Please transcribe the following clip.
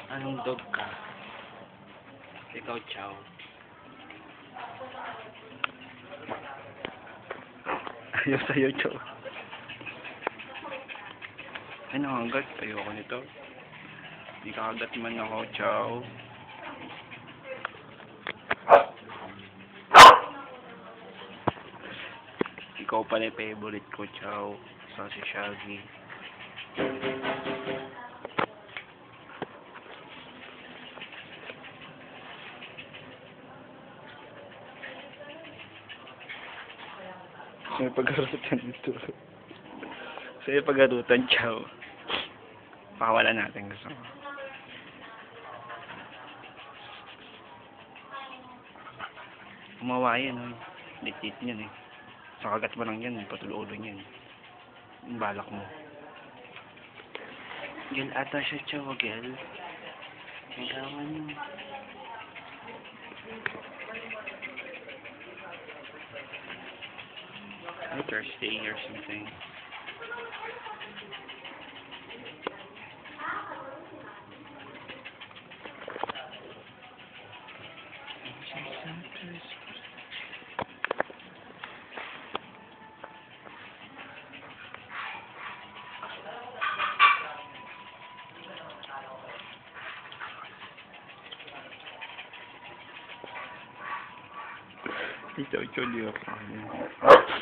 Anong dog ka? Ikaw, Chow. Ayaw sa'yo, Chow. Ay, nakagat. Ayoko nito. Hindi kakagat man ako, Chow. Ikaw pala yung favorite ko, Chow. So, si Shaggy. May pag-arutan dito. Sa'yo pag-arutan, Chow. Pakawalan natin gusto mo. Umawa yan, oh. Litit yan, eh. Sa kagat mo lang yan, patulo-ulo yan. Yung balak mo. Gel ata siya, Chow, gel. Nagawan mo. Ay, Thursday or something. Ito, ito, di ako.